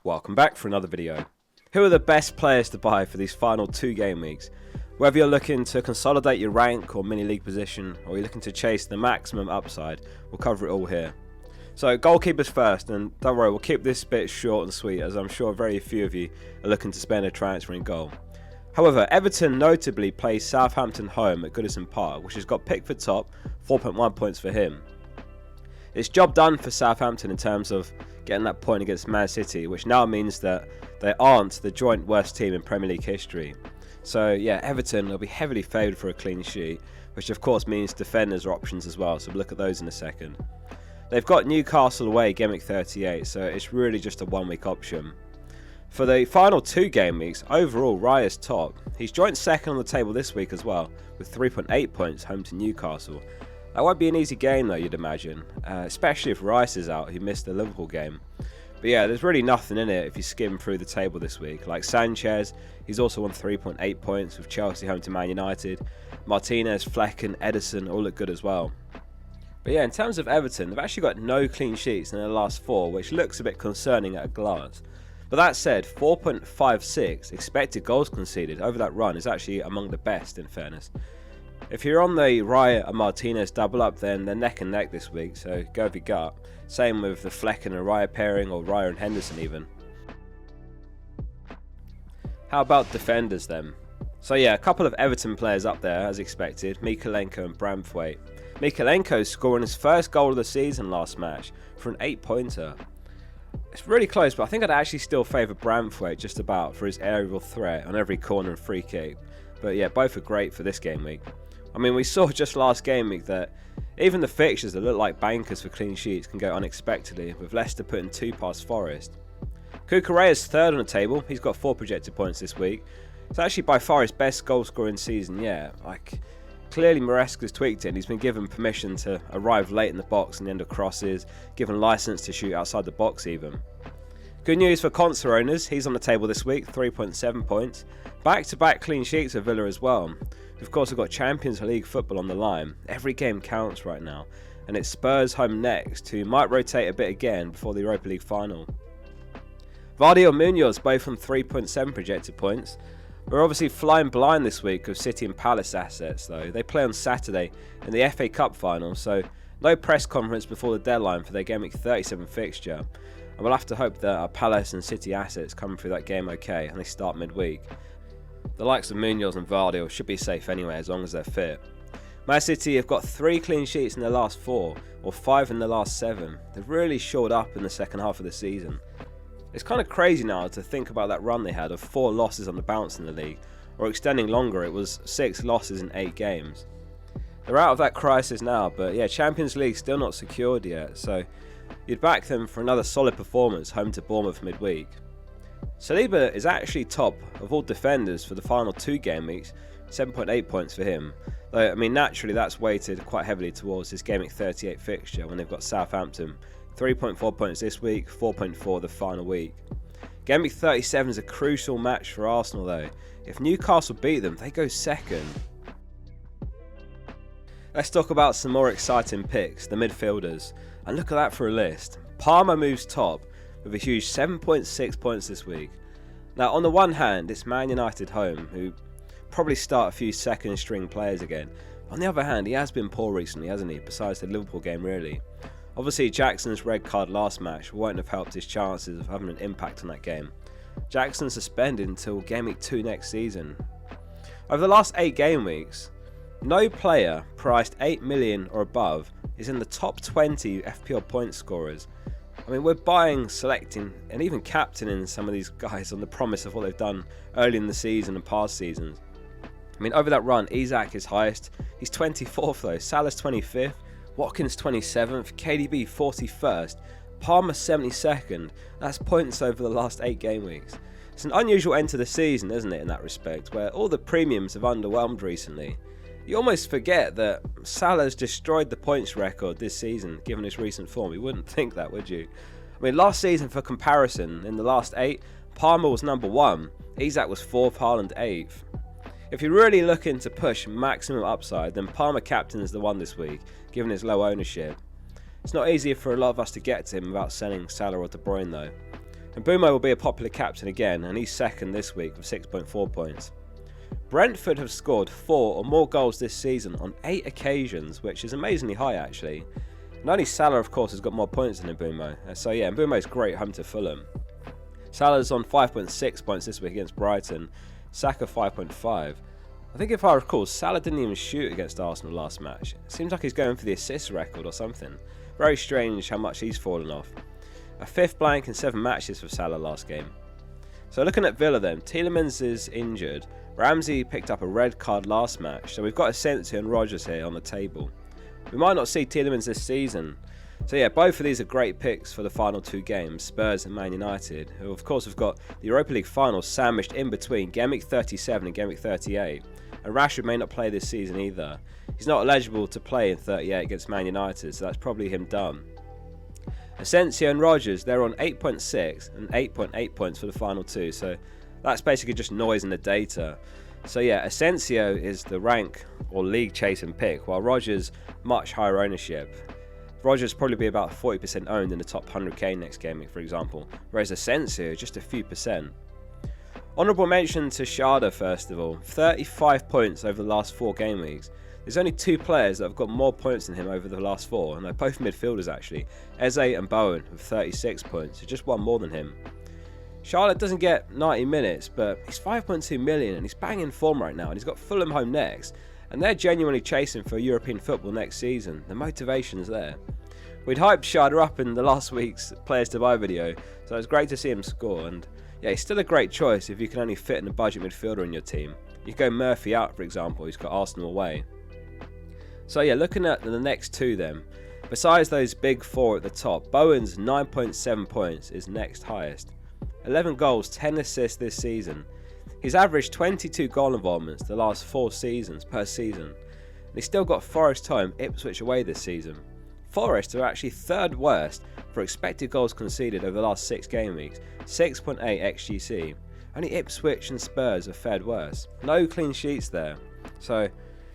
Welcome back for another video. Who are the best players to buy for these final 2 game weeks? Whether you're looking to consolidate your rank or mini league position, or you're looking to chase the maximum upside, we'll cover it all here. So goalkeepers first, and don't worry, we'll keep this bit short and sweet as I'm sure very few of you are looking to spend a transfer in goal. However, Everton notably plays Southampton home at Goodison Park, which has got Pickford top, 4.1 points for him. It's job done for Southampton in terms of getting that point against Man City, which now means that they aren't the joint worst team in Premier League history. So yeah, Everton will be heavily favoured for a clean sheet, which of course means defenders are options as well, so we'll look at those in a second. They've got Newcastle away, Gameweek 38, so it's really just a 1 week option. For the final 2 game weeks, overall Raya's top. He's joint second on the table this week as well, with 3.8 points home to Newcastle. That won't be an easy game though, you'd imagine, especially if Rice is out, who missed the Liverpool game. But yeah, there's really nothing in it if you skim through the table this week. Like Sanchez, he's also on 3.8 points with Chelsea home to Man United. Martinez, Fleck and Edison all look good as well. But yeah, in terms of Everton, they've actually got no clean sheets in their last 4, which looks a bit concerning at a glance. But that said, 4.56 expected goals conceded over that run is actually among the best, in fairness. If you're on the Raya and Martinez double up, then they're neck and neck this week, so go with your gut. Same with the Fleck and Raya pairing, or Raya and Henderson even. How about defenders then? So yeah, a couple of Everton players up there as expected, Mykolenko and Braithwaite. Mykolenko scoring his first goal of the season last match for an 8-pointer. It's really close, but I think I'd actually still favour Braithwaite just about for his aerial threat on every corner and free kick. But yeah, both are great for this game week. I mean, we saw just last game week that even the fixtures that look like bankers for clean sheets can go unexpectedly, with Leicester putting 2 past Forest. Cucurella's third on the table, he's got 4 projected points this week. It's actually by far his best goal scoring season yet. Clearly Maresca's tweaked it and he's been given permission to arrive late in the box and the end of crosses, given licence to shoot outside the box even. Good news for Conser owners, he's on the table this week, 3.7 points. Back-to-back clean sheets for Villa as well. Of course, we've got Champions League football on the line. Every game counts right now, and it's Spurs home next, who might rotate a bit again before the Europa League final. Vardy or Munoz both on 3.7 projected points. We're obviously flying blind this week of City and Palace assets though. They play on Saturday in the FA Cup final, so no press conference before the deadline for their Gameweek 37 fixture. And we'll have to hope that our Palace and City assets come through that game okay and they start midweek. The likes of Munoz and Vardy should be safe anyway as long as they're fit. Man City have got 3 clean sheets in their last 4, or 5 in the last 7. They've really shored up in the second half of the season. It's kind of crazy now to think about that run they had of 4 losses on the bounce in the league, or extending longer, it was 6 losses in 8 games. They're out of that crisis now, but yeah, Champions League still not secured yet, so you'd back them for another solid performance home to Bournemouth midweek. Saliba is actually top of all defenders for the final 2 game weeks, 7.8 points for him. Though, I mean, naturally that's weighted quite heavily towards his Gameweek 38 fixture when they've got Southampton. 3.4 points this week, 4.4 the final week. Gameweek 37 is a crucial match for Arsenal though. If Newcastle beat them, they go second. Let's talk about some more exciting picks, the midfielders. And look at that for a list. Palmer moves top with a huge 7.6 points this week. Now on the one hand, it's Man United home, who probably start a few second string players again. On the other hand, he has been poor recently, hasn't he, besides the Liverpool game really. Obviously Jackson's red card last match won't have helped his chances of having an impact on that game. Jackson suspended until Game Week 2 next season. Over the last 8 game weeks, no player priced 8 million or above is in the top 20 FPL point scorers. I mean, we're buying, selecting and even captaining some of these guys on the promise of what they've done early in the season and past seasons. I mean, over that run, Isak is highest. He's 24th though, Salah's 25th, Watkins 27th, KDB 41st, Palmer 72nd. That's points over the last 8 game weeks. It's an unusual end to the season, isn't it, in that respect, where all the premiums have underwhelmed recently. You almost forget that Salah's destroyed the points record this season, given his recent form. You wouldn't think that, would you? I mean, last season, for comparison, in the last 8, Palmer was number 1, Isak was 4th, Haaland 8th. If you're really looking to push maximum upside, then Palmer captain is the one this week, given his low ownership. It's not easy for a lot of us to get to him without selling Salah or De Bruyne though. And Mbeumo will be a popular captain again, and he's second this week with 6.4 points. Brentford have scored 4 or more goals this season on 8 occasions, which is amazingly high actually. And only Salah, of course, has got more points than Mbeumo. So yeah, Mbeumo's great home to Fulham. Salah's on 5.6 points this week against Brighton. Saka 5.5. I think if I recall, Salah didn't even shoot against Arsenal last match. It seems like he's going for the assist record or something. Very strange how much he's fallen off. A 5th blank in 7 matches for Salah last game. So looking at Villa then, Tielemans is injured. Ramsey picked up a red card last match, so we've got Asensio and Rodgers here on the table. We might not see Tielemans this season. So yeah, both of these are great picks for the final 2 games, Spurs and Man United, who of course have got the Europa League final sandwiched in between Gameweek 37 and Gameweek 38. And Rashford may not play this season either. He's not eligible to play in 38 against Man United, so that's probably him done. Asensio and Rodgers, they're on 8.6 and 8.8 points for the final 2, so that's basically just noise in the data. So yeah, Asensio is the rank or league chasing pick, while Rodgers much higher ownership. Rodgers probably be about 40% owned in the top 100k next game, for example, whereas Asensio just a few percent. Honourable mention to Shada first of all, 35 points over the last 4 game weeks. There's only 2 players that have got more points than him over the last 4, and they're both midfielders actually. Eze and Bowen with 36 points, so just one more than him. Charlotte doesn't get 90 minutes, but he's 5.2 million and he's banging form right now, and he's got Fulham home next, and they're genuinely chasing for European football next season. The motivation's there. We'd hyped Shada up in the last week's Players To Buy video, so it's great to see him score, and yeah, he's still a great choice if you can only fit in a budget midfielder in your team. You could go Murphy out, for example, he's got Arsenal away. So yeah, looking at the next 2 then, besides those big 4 at the top, Bowen's 9.7 points is next highest. 11 goals, 10 assists this season. He's averaged 22 goal involvements the last 4 seasons per season. And he's still got Forest home, Ipswich away this season. Forest are actually 3rd worst for expected goals conceded over the last 6 game weeks, 6.8 XGC. Only Ipswich and Spurs have fared worse. No clean sheets there. So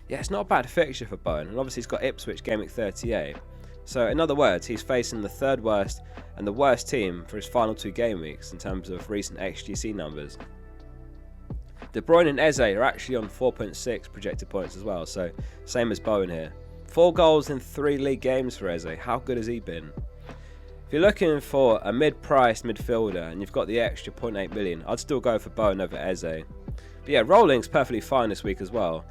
yeah, it's not a bad fixture for Bowen, and obviously he's got Ipswich game week 38. So in other words, he's facing the 3rd worst and the worst team for his final 2 game weeks in terms of recent XGC numbers. De Bruyne and Eze are actually on 4.6 projected points as well, so same as Bowen here. 4 goals in 3 league games for Eze. How good has he been? If you're looking for a mid-priced midfielder and you've got the extra 0.8 million, I'd still go for Bowen over Eze. But yeah, Rolling's perfectly fine this week as well.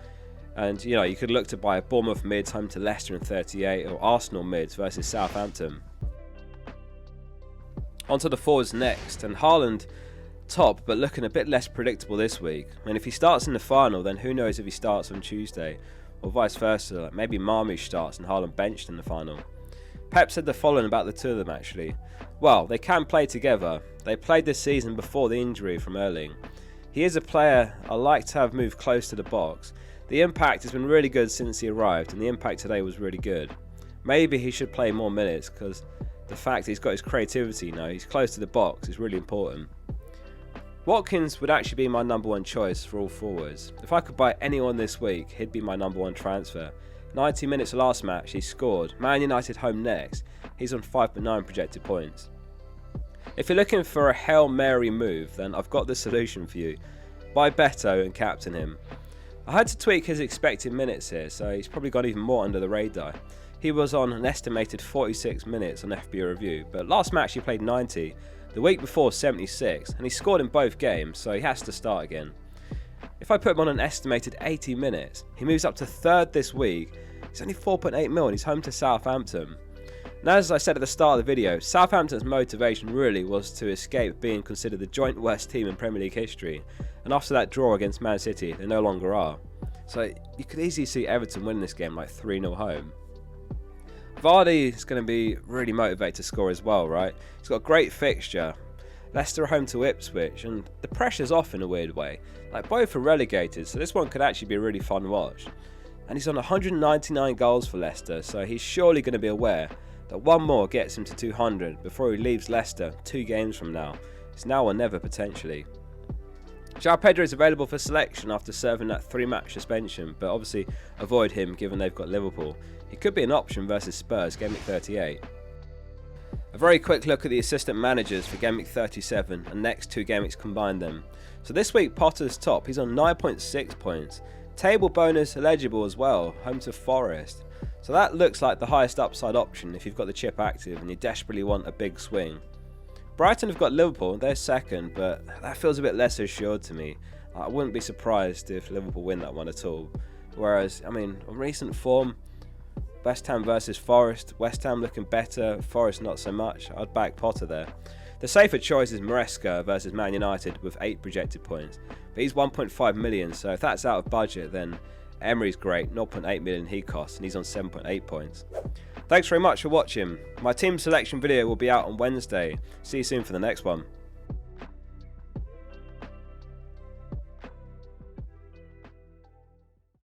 And you know, you could look to buy a Bournemouth mids home to Leicester in 38 or Arsenal mids versus Southampton. On to the forwards next, and Haaland top but looking a bit less predictable this week. And if he starts in the final, then who knows if he starts on Tuesday, or vice versa, like maybe Marmoush starts and Haaland benched in the final. Pep said the following about the 2 of them actually. Well, they can play together. They played this season before the injury from Erling. He is a player I like to have moved close to the box. The impact has been really good since he arrived, and the impact today was really good. Maybe he should play more minutes, because the fact he's got his creativity now, he's close to the box, is really important. Watkins would actually be my number 1 choice for all forwards. If I could buy anyone this week, he'd be my number 1 transfer. 90 minutes last match, he scored. Man United home next. He's on 5.9 projected points. If you're looking for a Hail Mary move, then I've got the solution for you. Buy Beto and captain him. I had to tweak his expected minutes here, so he's probably got even more under the radar. He was on an estimated 46 minutes on FPL Review, but last match he played 90, the week before 76, and he scored in both games, so he has to start again. If I put him on an estimated 80 minutes, he moves up to 3rd this week. He's only 4.8 mil and he's home to Southampton. Now, as I said at the start of the video, Southampton's motivation really was to escape being considered the joint worst team in Premier League history, and after that draw against Man City, they no longer are. So you could easily see Everton winning this game like 3-0 home. Vardy is going to be really motivated to score as well, right? He's got a great fixture. Leicester are home to Ipswich, and the pressure's off in a weird way. Like, both are relegated, so this one could actually be a really fun watch. And he's on 199 goals for Leicester, so he's surely going to be aware that one more gets him to 200 before he leaves Leicester 2 games from now. It's now or never potentially. João Pedro is available for selection after serving that 3-match suspension, but obviously avoid him given they've got Liverpool. He could be an option versus Spurs, game week 38. A very quick look at the assistant managers for Gameweek 37 and next 2 Gameweeks combined them. So this week Potter's top, he's on 9.6 points. Table bonus eligible as well, home to Forest. So that looks like the highest upside option if you've got the chip active and you desperately want a big swing. Brighton have got Liverpool, they're second, but that feels a bit less assured to me. I wouldn't be surprised if Liverpool win that one at all. Whereas, I mean, on recent form, West Ham versus Forest, West Ham looking better, Forest not so much. I'd back Potter there. The safer choice is Maresca versus Man United with 8 projected points. But he's 1.5 million, so if that's out of budget, then Emery's great, 0.8 million he costs, and he's on 7.8 points. Thanks very much for watching. My team selection video will be out on Wednesday. See you soon for the next one.